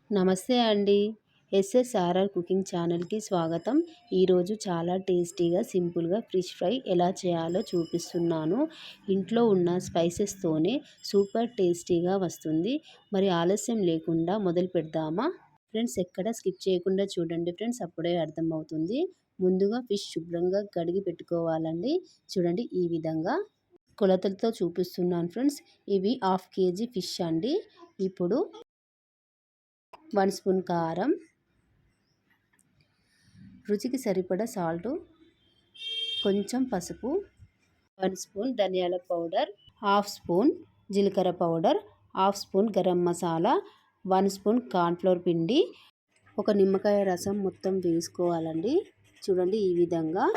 నమస్తే అండి. ఎస్ఎస్ఆర్ఆర్ కుకింగ్ ఛానల్‌కి స్వాగతం. ఈరోజు చాలా టేస్టీగా, సింపుల్‌గా ఫిష్ ఫ్రై ఎలా చేయాలో చూపిస్తున్నాను. ఇంట్లో ఉన్న స్పైసెస్తోనే సూపర్ టేస్టీగా వస్తుంది. మరి ఆలస్యం లేకుండా మొదలు పెడదామా? ఫ్రెండ్స్, ఎక్కడ స్కిప్ చేయకుండా చూడండి ఫ్రెండ్స్, అప్పుడే అర్థమవుతుంది. ముందుగా ఫిష్ శుభ్రంగా కడిగి పెట్టుకోవాలండి. చూడండి, ఈ విధంగా కొలతలతో చూపిస్తున్నాను ఫ్రెండ్స్. ఇవి హాఫ్ కేజీ ఫిష్ అండి. ఇప్పుడు 1 స్పూన్ కారం, రుచికి సరిపడా సాల్టు, కొంచెం పసుపు, 1 స్పూన్ ధనియాల పౌడర్, హాఫ్ స్పూన్ జీలకర్ర powder, half spoon garam masala, 1 spoon cornflour పిండి, ఒక నిమ్మకాయ రసం మొత్తం వేసుకోవాలండి. చూడండి, ఈ విధంగా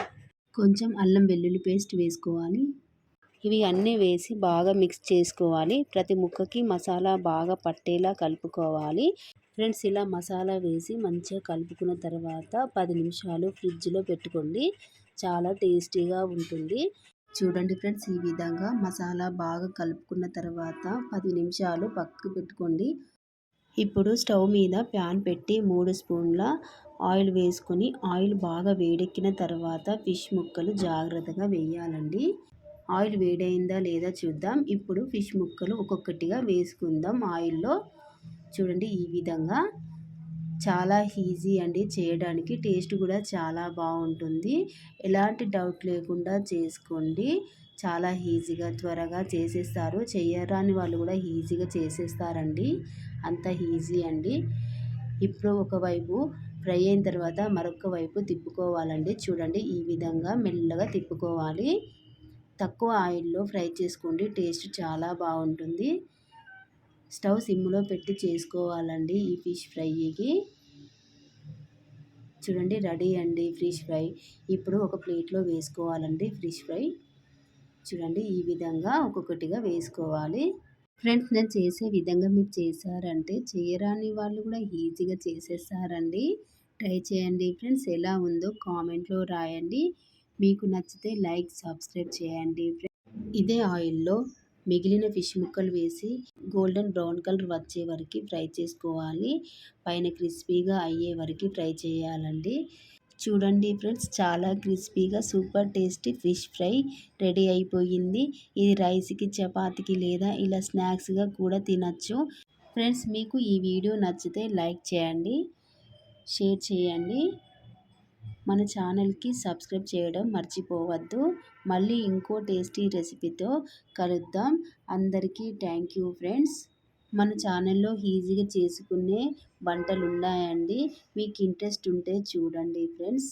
కొంచెం అల్లం వెల్లుల్లి పేస్ట్ వేసుకోవాలి. ఇవి అన్నీ వేసి బాగా మిక్స్ చేసుకోవాలి. ప్రతి ముక్కకి మసాలా బాగా పట్టేలా కలుపుకోవాలి. ఫ్రెండ్స్, ఇలా మసాలా వేసి మంచిగా కలుపుకున్న తర్వాత 10 నిమిషాలు ఫ్రిడ్జ్లో పెట్టుకోండి. చాలా టేస్టీగా ఉంటుంది. చూడండి ఫ్రెండ్స్, ఈ విధంగా మసాలా బాగా కలుపుకున్న తర్వాత 10 నిమిషాలు పక్కకు పెట్టుకోండి. ఇప్పుడు స్టవ్ మీద ప్యాన్ పెట్టి 3 స్పూన్ల ఆయిల్ వేసుకొని, ఆయిల్ బాగా వేడెక్కిన తర్వాత ఫిష్ ముక్కలు జాగ్రత్తగా వేయాలండి. ఆయిల్ వేడైందా లేదా చూద్దాం. ఇప్పుడు ఫిష్ ముక్కలు ఒక్కొక్కటిగా వేసుకుందాం ఆయిల్లో. చూడండి, ఈ విధంగా చాలా ఈజీ అండి చేయడానికి. టేస్ట్ కూడా చాలా బాగుంటుంది. ఎలాంటి డౌట్ లేకుండా చేసుకోండి. చాలా ఈజీగా త్వరగా చేసేస్తారు. చేయరాని వాళ్ళు కూడా ఈజీగా చేసేస్తారండి. అంత ఈజీ అండి. ఇప్పుడు ఒకవైపు ఫ్రై అయిన తర్వాత మరొక వైపు తిప్పుకోవాలండి. చూడండి, ఈ విధంగా మెల్లగా తిప్పుకోవాలి. తక్కువ ఆయిల్లో ఫ్రై చేసుకోండి. టేస్ట్ చాలా బాగుంటుంది. స్టవ్ సిమ్లో పెట్టి చేసుకోవాలండి ఈ ఫిష్ ఫ్రైకి. చూడండి, రెడీ అండి ఫిష్ ఫ్రై. ఇప్పుడు ఒక ప్లేట్లో వేసుకోవాలండి ఫిష్ ఫ్రై. చూడండి, ఈ విధంగా ఒక్కొక్కటిగా వేసుకోవాలి. ఫ్రెండ్స్, నేను చేసే విధంగా మీరు చేశారంటే చేయరాని వాళ్ళు కూడా ఈజీగా చేసేస్తారండి. ట్రై చేయండి ఫ్రెండ్స్. ఎలా ఉందో కామెంట్లో రాయండి. మీకు నచ్చితే లైక్, సబ్స్క్రైబ్ చేయండి. ఇదే ఆయిల్లో మిగిలిన ఫిష్ ముక్కలు వేసి గోల్డెన్ బ్రౌన్ కలర్ వచ్చే వరకు ఫ్రై చేసుకోవాలి. పైన క్రిస్పీగా అయ్యే వరకు ఫ్రై చేయాలండి. చూడండి ఫ్రెండ్స్, చాలా క్రిస్పీగా super tasty fish fry ready అయిపోయింది. ఇది రైస్కి, చపాతీకి లేదా ఇలా స్నాక్స్గా కూడా తినచ్చు. ఫ్రెండ్స్, మీకు ఈ వీడియో నచ్చితే లైక్ చేయండి, షేర్ చేయండి. మన ఛానల్కి సబ్స్క్రైబ్ చేయడం మర్చిపోవద్దు. మళ్ళీ ఇంకో టేస్టీ రెసిపీతో కలుద్దాం. అందరికీ థ్యాంక్ యూ ఫ్రెండ్స్. మన ఛానల్లో ఈజీగా చేసుకునే వంటలు ఉన్నాయండి. మీకు ఇంట్రెస్ట్ ఉంటే చూడండి ఫ్రెండ్స్.